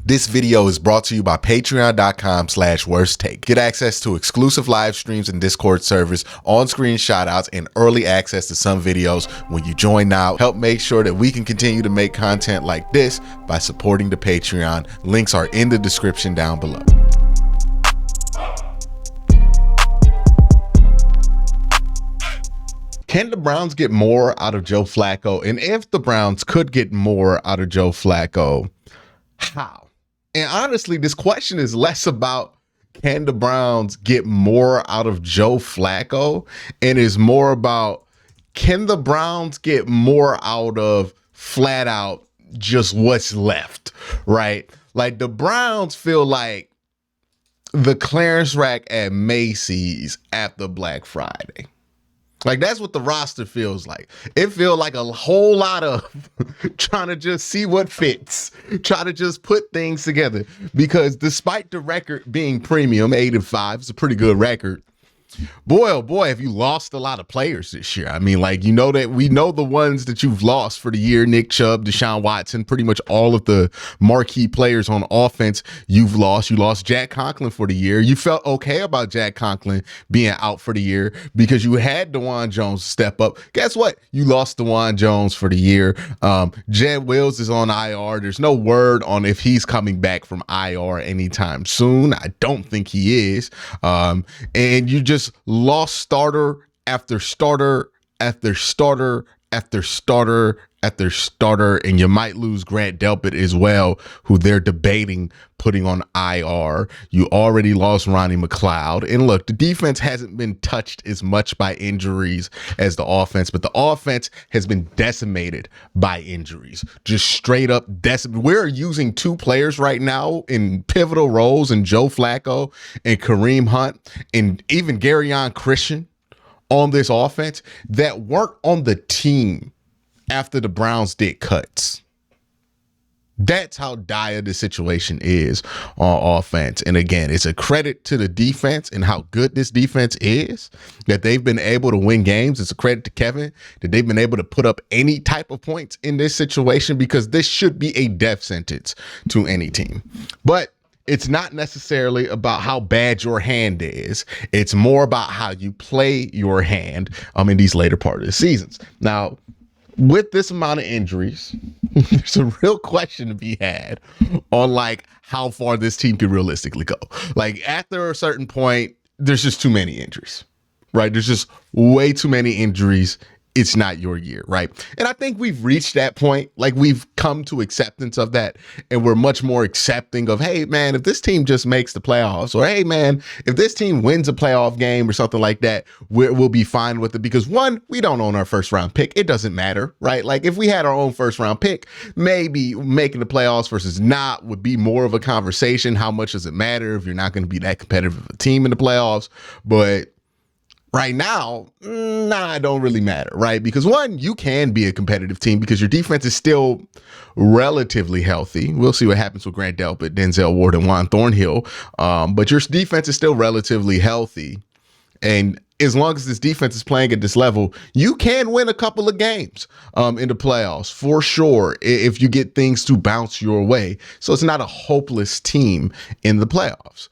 This video is brought to you by patreon.com/worsttake. Get access to exclusive live streams and Discord servers, on-screen shoutouts, and early access to some videos when you join now. Help make sure that we can continue to make content like this by supporting the Patreon. Links are in the description down below. Can the Browns get more out of Joe Flacco? And if the Browns could get more out of Joe Flacco, how? And honestly, this question is less about can the Browns get more out of Joe Flacco and is more about can the Browns get more out of flat out just what's left, right? Like the Browns feel like the clearance rack at Macy's after Black Friday. Like that's what the roster feels like. It feels like a whole lot of trying to just see what fits, try to just put things together. Because despite the record being premium, 8-5, it's a pretty good record. Boy, oh boy, have you lost a lot of players this year. I mean, like, you know that we know the ones that you've lost for the year: Nick Chubb, Deshaun Watson, pretty much all of the marquee players on offense you've lost. You lost Jack Conklin for the year. You felt okay about Jack Conklin being out for the year because you had DeJuan Jones step up. Guess what? You lost DeJuan Jones for the year. Jed Wills is on IR. There's no word on if he's coming back from IR anytime soon. I don't think he is. And you just lost starter after starter after starter after starter after starter, and you might lose Grant Delpit as well, who they're debating putting on IR. You already lost Ronnie McLeod. And look, the defense hasn't been touched as much by injuries as the offense, but the offense has been decimated by injuries. Just straight up decimated. We're using two players right now in pivotal roles in Joe Flacco and Kareem Hunt and even Garyon Christian on this offense that weren't on the team after the Browns did cuts. That's how dire the situation is on offense. And again, it's a credit to the defense and how good this defense is that they've been able to win games. It's a credit to Kevin that they've been able to put up any type of points in this situation, because this should be a death sentence to any team. But it's not necessarily about how bad your hand is. It's more about how you play your hand in these later part of the seasons. Now, with this amount of injuries, there's a real question to be had on like how far this team could realistically go. Like after a certain point, there's just too many injuries, right? There's just way too many injuries. It's not your year, right? And I think we've reached that point. Like we've come to acceptance of that, and we're much more accepting of, hey man, if this team just makes the playoffs, or hey man, if this team wins a playoff game or something like that, we'll be fine with it. Because one, we don't own our first round pick. It doesn't matter, right? Like if we had our own first round pick, maybe making the playoffs versus not would be more of a conversation. How much does it matter if you're not going to be that competitive of a team in the playoffs? But right now, it don't really matter, right? Because one, you can be a competitive team because your defense is still relatively healthy. We'll see what happens with Grant Delpit, Denzel Ward, and Juan Thornhill. But your defense is still relatively healthy. And as long as this defense is playing at this level, you can win a couple of games in the playoffs for sure if you get things to bounce your way. So it's not a hopeless team in the playoffs.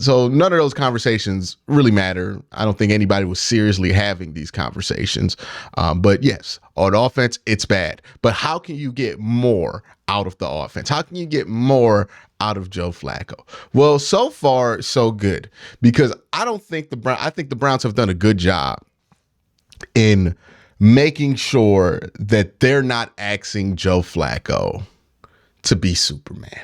So none of those conversations really matter. I don't think anybody was seriously having these conversations. But yes, on offense, it's bad. But how can you get more out of the offense? How can you get more out of Joe Flacco? Well, so far, so good, because I think the Browns have done a good job in making sure that they're not asking Joe Flacco to be Superman,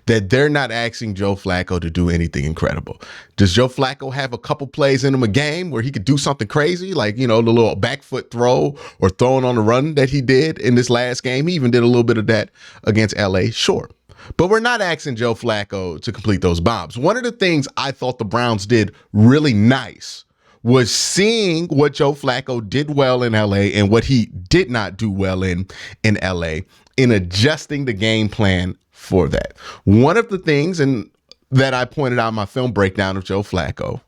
that they're not asking Joe Flacco to do anything incredible. Does Joe Flacco have a couple plays in him a game where he could do something crazy, like, you know, the little back foot throw or throwing on the run that he did in this last game? He even did a little bit of that against LA, sure. But we're not asking Joe Flacco to complete those bombs. One of the things I thought the Browns did really nice was seeing what Joe Flacco did well in LA and what he did not do well in LA, in adjusting the game plan for that. One of the things that I pointed out in my film breakdown of Joe Flacco,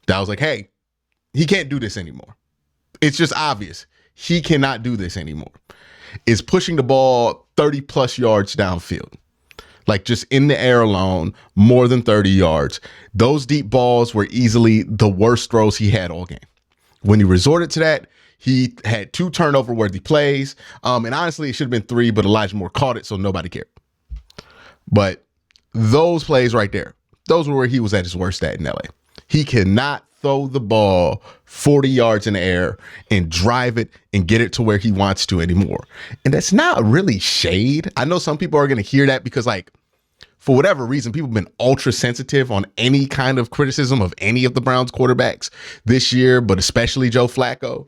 that I was like, hey, he can't do this anymore. It's just obvious. He cannot do this anymore. Is pushing the ball 30 plus yards downfield. like just in the air alone, more than 30 yards. Those deep balls were easily the worst throws he had all game. When he resorted to that, he had 2 turnover-worthy plays. And honestly, it should have been 3, but Elijah Moore caught it, so nobody cared. But those plays right there, those were where he was at his worst at in LA. He cannot throw the ball 40 yards in the air and drive it and get it to where he wants to anymore. And that's not really shade. I know some people are going to hear that because, like, for whatever reason, people have been ultra sensitive on any kind of criticism of any of the Browns quarterbacks this year, but especially Joe Flacco.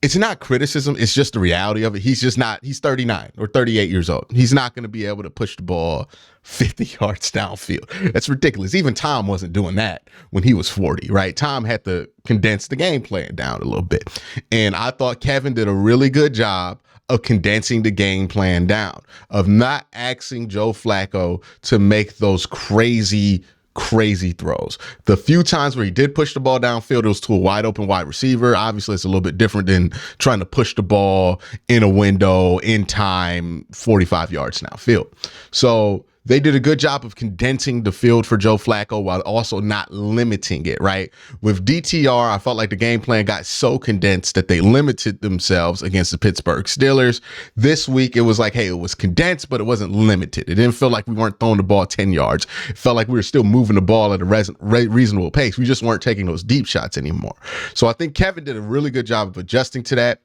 It's not criticism. It's just the reality of it. He's just not, he's 39 or 38 years old. He's not going to be able to push the ball 50 yards downfield. That's ridiculous. Even Tom wasn't doing that when he was 40, right? Tom had to condense the game plan down a little bit. And I thought Kevin did a really good job of condensing the game plan down, of not asking Joe Flacco to make those crazy throws. The few times where he did push the ball downfield, it was to a wide open wide receiver. Obviously, it's a little bit different than trying to push the ball in a window, in time, 45 yards downfield. So they did a good job of condensing the field for Joe Flacco while also not limiting it, right? With DTR, I felt like the game plan got so condensed that they limited themselves against the Pittsburgh Steelers. This week, it was like, hey, it was condensed, but it wasn't limited. It didn't feel like we weren't throwing the ball 10 yards. It felt like we were still moving the ball at a reasonable pace. We just weren't taking those deep shots anymore. So I think Kevin did a really good job of adjusting to that.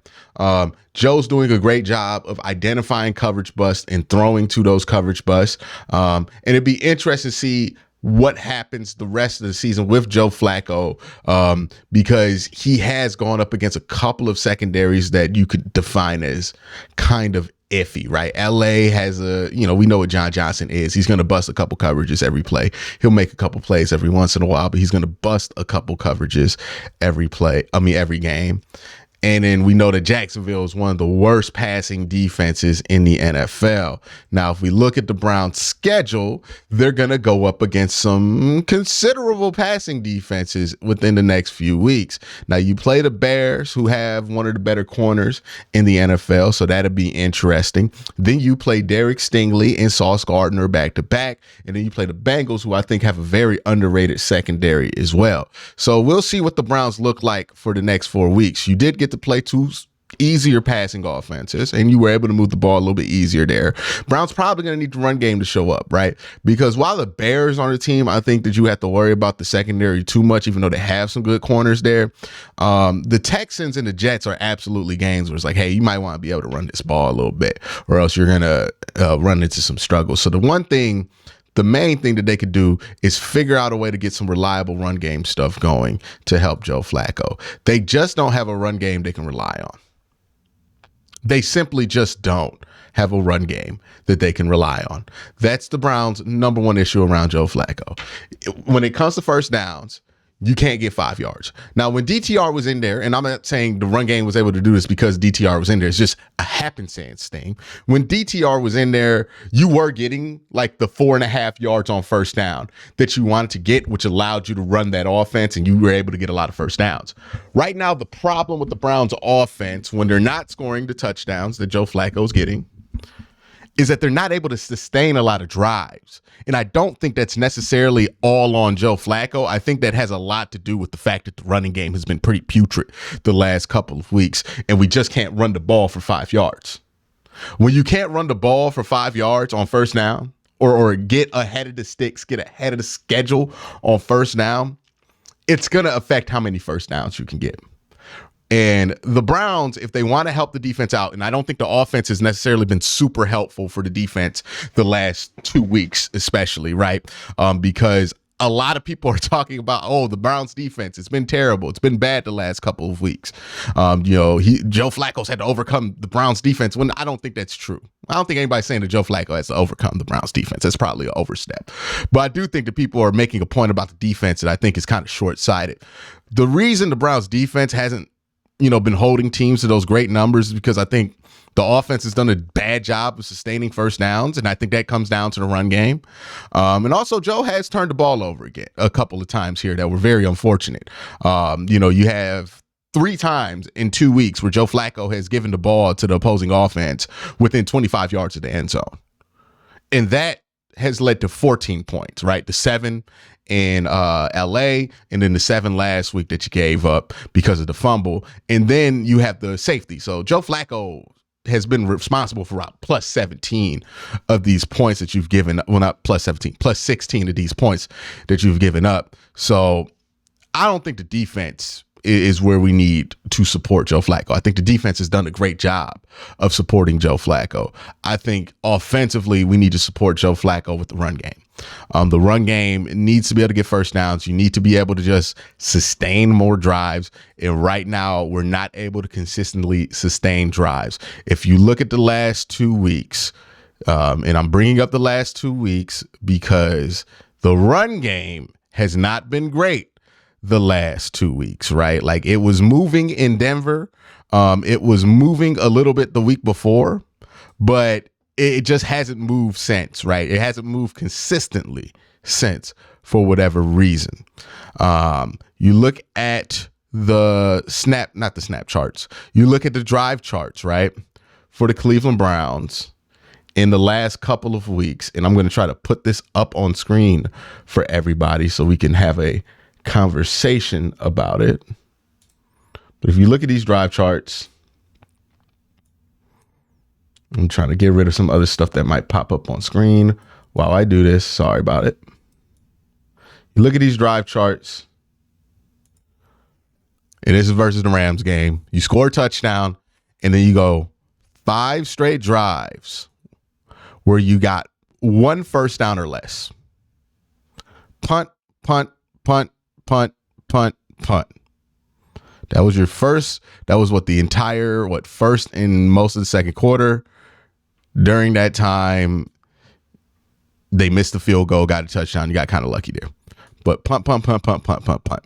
Joe's doing a great job of identifying coverage busts and throwing to those coverage busts. And it'd be interesting to see what happens the rest of the season with Joe Flacco, because he has gone up against a couple of secondaries that you could define as kind of iffy, right? LA has we know what John Johnson is. He's going to bust a couple coverages every play. He'll make a couple plays every once in a while, but he's going to bust a couple coverages every game. And then we know that Jacksonville is one of the worst passing defenses in the NFL. Now, if we look at the Browns' schedule, they're going to go up against some considerable passing defenses within the next few weeks. Now, you play the Bears, who have one of the better corners in the NFL, so that'll be interesting. Then you play Derek Stingley and Sauce Gardner back-to-back. And then you play the Bengals, who I think have a very underrated secondary as well. So we'll see what the Browns look like for the next 4 weeks. You did get to play 2 easier passing offenses, and you were able to move the ball a little bit easier there. Browns probably going to need the run game to show up, right? Because while the Bears are the team, I think that you have to worry about the secondary too much, even though they have some good corners there. The Texans and the Jets are absolutely games where it's like, hey, you might want to be able to run this ball a little bit, or else you're going to run into some struggles. So the main thing that they could do is figure out a way to get some reliable run game stuff going to help Joe Flacco. They just don't have a run game they can rely on. They simply just don't have a run game that they can rely on. That's the Browns' number one issue around Joe Flacco. When it comes to first downs, you can't get 5 yards. Now, when DTR was in there, and I'm not saying the run game was able to do this because DTR was in there, it's just a happenstance thing. When DTR was in there, you were getting like the 4.5 yards on first down that you wanted to get, which allowed you to run that offense, and you were able to get a lot of first downs. Right now, the problem with the Browns offense, when they're not scoring the touchdowns that Joe Flacco's getting, is that they're not able to sustain a lot of drives. And I don't think that's necessarily all on Joe Flacco. I think that has a lot to do with the fact that the running game has been pretty putrid the last couple of weeks, and we just can't run the ball for 5 yards. When you can't run the ball for 5 yards on first down, or get ahead of the sticks, get ahead of the schedule on first down, it's going to affect how many first downs you can get. And the Browns, if they want to help the defense out, and I don't think the offense has necessarily been super helpful for the defense the last 2 weeks, especially, right? Because a lot of people are talking about, the Browns defense, it's been terrible. It's been bad the last couple of weeks. Joe Flacco's had to overcome the Browns defense, when I don't think that's true. I don't think anybody's saying that Joe Flacco has to overcome the Browns defense. That's probably an overstep. But I do think that people are making a point about the defense that I think is kind of short-sighted. The reason the Browns defense hasn't been holding teams to those great numbers because I think the offense has done a bad job of sustaining first downs, and I think that comes down to the run game. And also, Joe has turned the ball over again a couple of times here that were very unfortunate. You have 3 times in 2 weeks where Joe Flacco has given the ball to the opposing offense within 25 yards of the end zone. And that has led to 14 points, right? The 7 in LA, and then the 7 last week that you gave up because of the fumble. And then you have the safety. So Joe Flacco has been responsible for about plus 17 of these points that you've given. Well, not plus 17, plus 16 of these points that you've given up. So I don't think the defense is where we need to support Joe Flacco. I think the defense has done a great job of supporting Joe Flacco. I think offensively, we need to support Joe Flacco with the run game. The run game needs to be able to get first downs. You need to be able to just sustain more drives. And right now, we're not able to consistently sustain drives. If you look at the last 2 weeks, and I'm bringing up the last 2 weeks because the run game has not been great the last 2 weeks, right? Like, it was moving in Denver. It was moving a little bit the week before, but it just hasn't moved since, right? It hasn't moved consistently since for whatever reason. You look at the not the snap charts. You look at the drive charts, right? For the Cleveland Browns in the last couple of weeks, and I'm going to try to put this up on screen for everybody so we can have a conversation about it. But if you look at these drive charts, I'm trying to get rid of some other stuff that might pop up on screen while I do this. Sorry about it. You look at these drive charts, and this is versus the Rams game. You score a touchdown, and then you go 5 straight drives where you got 1 first down or less. Punt, punt, punt, punt, punt, punt. That was your first. That was first in most of the second quarter. During that time, they missed the field goal, got a touchdown. You got kind of lucky there. But punt, punt, punt, punt, punt, punt, punt.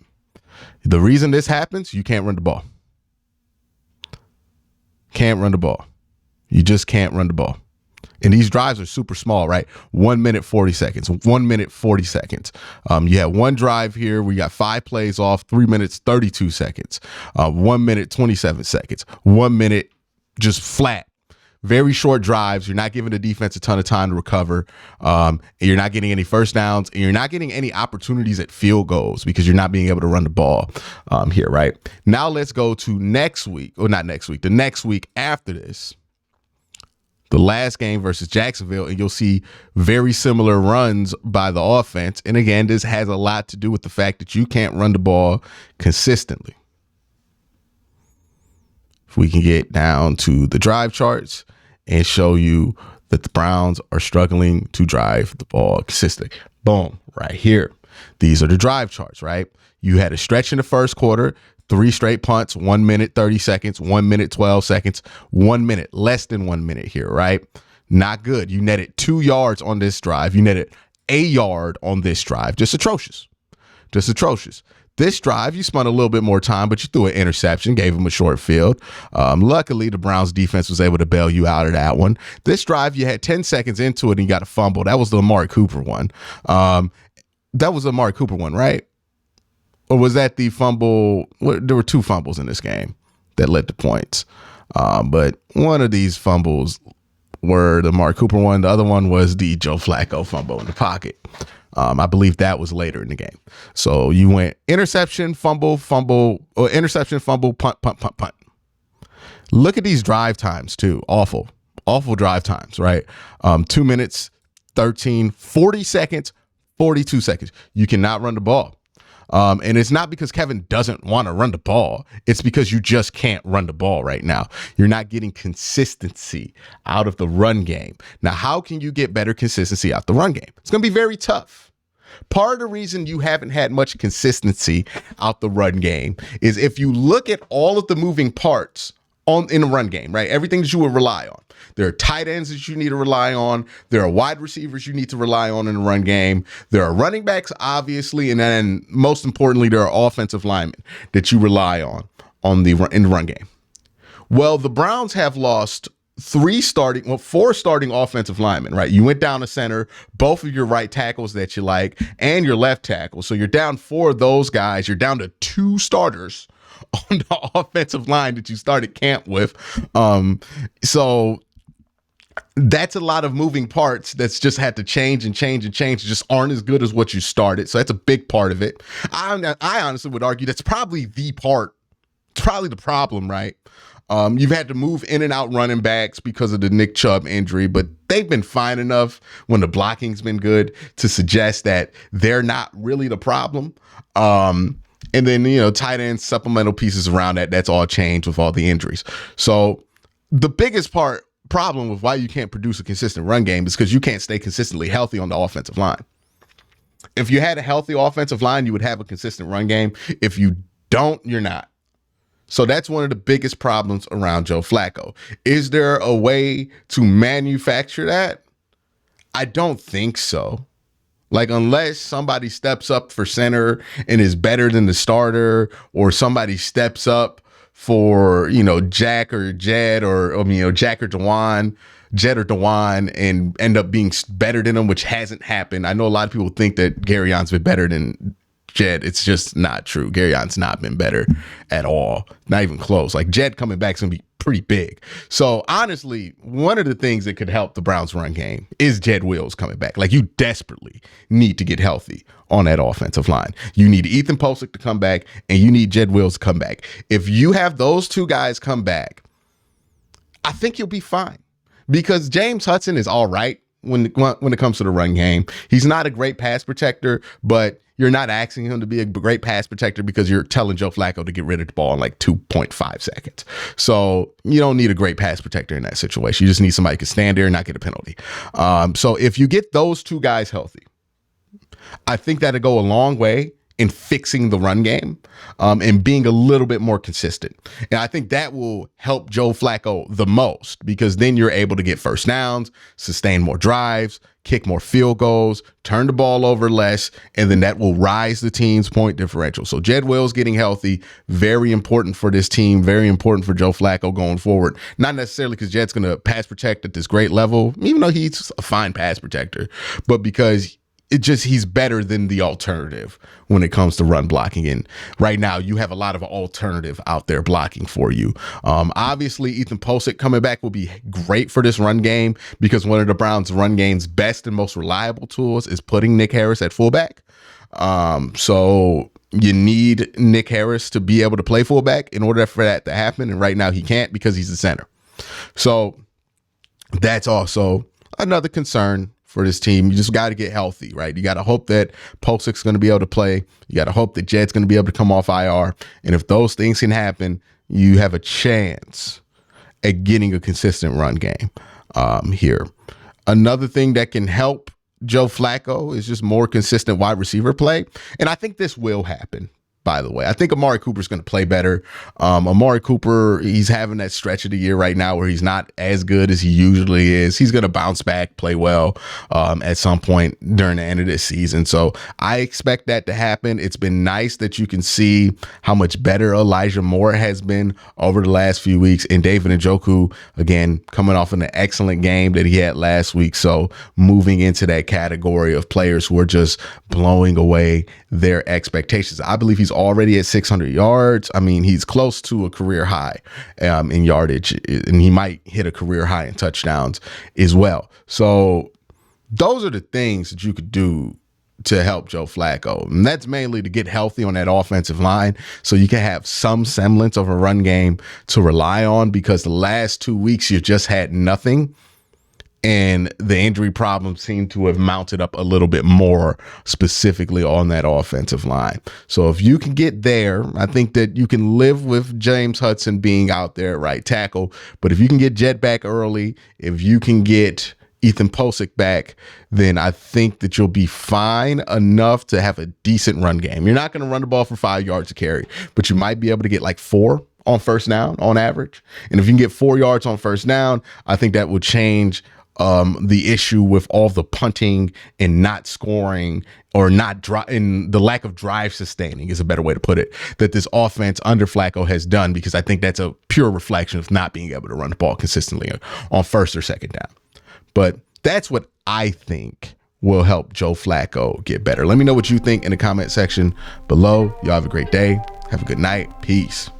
The reason this happens, you can't run the ball. Can't run the ball. You just can't run the ball. And these drives are super small, right? 1 minute, 40 seconds, 1 minute, 40 seconds. You have one drive here. We got 5 plays off, 3 minutes, 32 seconds, 1 minute, 27 seconds, 1 minute, just flat. Very short drives. You're not giving the defense a ton of time to recover. And you're not getting any first downs, and you're not getting any opportunities at field goals because you're not being able to run the ball here, right? Now let's go to next week, or not next week, the next week after this. The last game versus Jacksonville, and you'll see very similar runs by the offense. And again, this has a lot to do with the fact that you can't run the ball consistently. If we can get down to the drive charts and show you that the Browns are struggling to drive the ball consistently. Boom, right here. These are the drive charts, right? You had a stretch in the first quarter, 3 straight punts, 1 minute, 30 seconds, 1 minute, 12 seconds, 1 minute, less than 1 minute here, right? Not good. You netted 2 yards on this drive. You netted a yard on this drive. Just atrocious. Just atrocious. This drive, you spent a little bit more time, but you threw an interception, gave them a short field. Luckily, the Browns defense was able to bail you out of that one. This drive, you had 10 seconds into it and you got a fumble. That was the Amari Cooper one. That was the Amari Cooper one, right? Or was that the fumble? There were 2 fumbles in this game that led to points. But one of these fumbles were the Amari Cooper one. The other one was the Joe Flacco fumble in the pocket. I believe that was later in the game. So you went interception, fumble, or interception, fumble, punt, punt, punt, punt. Look at these drive times too. Awful drive times, right? 2 minutes, 13, 40 seconds, 42 seconds. You cannot run the ball. And it's not because Kevin doesn't want to run the ball. It's because you just can't run the ball right now. You're not getting consistency out of the run game. Now, how can you get better consistency out the run game? It's going to be very tough. Part of the reason you haven't had much consistency out the run game is if you look at all of the moving parts in the run game, right? Everything that you would rely on. There are tight ends that you need to rely on. There are wide receivers you need to rely on in the run game. There are running backs, obviously, and then most importantly, there are offensive linemen that you rely on in the run game. Well, the Browns have lost 4 starting offensive linemen, right? You went down to center, both of your right tackles that you like, and your left tackle. So you're down 4 of those guys. You're down to 2 starters on the offensive line that you started camp with. So That's a lot of moving parts that's just had to change and change and change, just aren't as good as what you started. So that's a big part of it. I honestly would argue that's probably the part. It's probably the problem, right? You've had to move in and out running backs because of the Nick Chubb injury, but they've been fine enough when the blocking's been good to suggest that they're not really the problem. And then, tight end supplemental pieces around that, that's all changed with all the injuries. So the biggest problem with why you can't produce a consistent run game is because you can't stay consistently healthy on the offensive line. If you had a healthy offensive line, you would have a consistent run game. If you don't, you're not. So that's one of the biggest problems around Joe Flacco. Is there a way to manufacture that? I don't think so. Like, unless somebody steps up for center and is better than the starter, or somebody steps up for, Jack or Jed, or Jack or Dewan, Jed or Dewan, and end up being better than him, which hasn't happened. I know a lot of people think that Garyon's been better than Jed. It's just not true. Garyon's not been better at all. Not even close. Like, Jed coming back is going to be pretty big. So honestly, one of the things that could help the Browns run game is Jed Wills coming back. Like, you desperately need to get healthy on that offensive line. You need Ethan Posick to come back, and you need Jed Wills to come back. If you have those two guys come back, I think you'll be fine, because James Hudson is all right when it comes to the run game. He's not a great pass protector, but you're not asking him to be a great pass protector because you're telling Joe Flacco to get rid of the ball in like 2.5 seconds. So you don't need a great pass protector in that situation. You just need somebody who can stand there and not get a penalty. So if you get those two guys healthy, I think that'll go a long way in fixing the run game, and being a little bit more consistent. And I think that will help Joe Flacco the most, because then you're able to get first downs, sustain more drives, kick more field goals, turn the ball over less, and then that will rise the team's point differential. So Jed Wills getting healthy, very important for this team, very important for Joe Flacco going forward. Not necessarily because Jed's going to pass protect at this great level, even though he's a fine pass protector, but because he's better than the alternative when it comes to run blocking. And right now you have a lot of alternative out there blocking for you. Obviously Ethan Posick coming back will be great for this run game, because one of the Browns run game's best and most reliable tools is putting Nick Harris at fullback. So you need Nick Harris to be able to play fullback in order for that to happen. And right now he can't, because he's the center. So that's also another concern for this team. You just got to get healthy, right? You got to hope that Posick's going to be able to play. You got to hope that Jed's going to be able to come off IR. And if those things can happen, you have a chance at getting a consistent run game here. Another thing that can help Joe Flacco is just more consistent wide receiver play. And I think this will happen, by the way. I think Amari Cooper's going to play better. Amari Cooper, he's having that stretch of the year right now where he's not as good as he usually is. He's going to bounce back, play well at some point during the end of this season. So I expect that to happen. It's been nice that you can see how much better Elijah Moore has been over the last few weeks. And David Njoku, again, coming off an excellent game that he had last week. So moving into that category of players who are just blowing away their expectations. I believe he's already at 600 yards. I mean, he's close to a career high in yardage, and he might hit a career high in touchdowns as well. So those are the things that you could do to help Joe Flacco. And that's mainly to get healthy on that offensive line so you can have some semblance of a run game to rely on, because the last 2 weeks you just had nothing. And the injury problems seem to have mounted up a little bit more, specifically on that offensive line. So if you can get there, I think that you can live with James Hudson being out there at right tackle. But if you can get Jed back early, if you can get Ethan Posick back, then I think that you'll be fine enough to have a decent run game. You're not going to run the ball for 5 yards a carry, but you might be able to get like 4 on first down on average. And if you can get 4 yards on first down, I think that will change the issue with all the punting and not scoring, or not and the lack of drive sustaining is a better way to put it, that this offense under Flacco has done, because I think that's a pure reflection of not being able to run the ball consistently on first or second down. But that's what I think will help Joe Flacco get better. Let me know what you think in the comment section below. Y'all have a great day. Have a good night. Peace.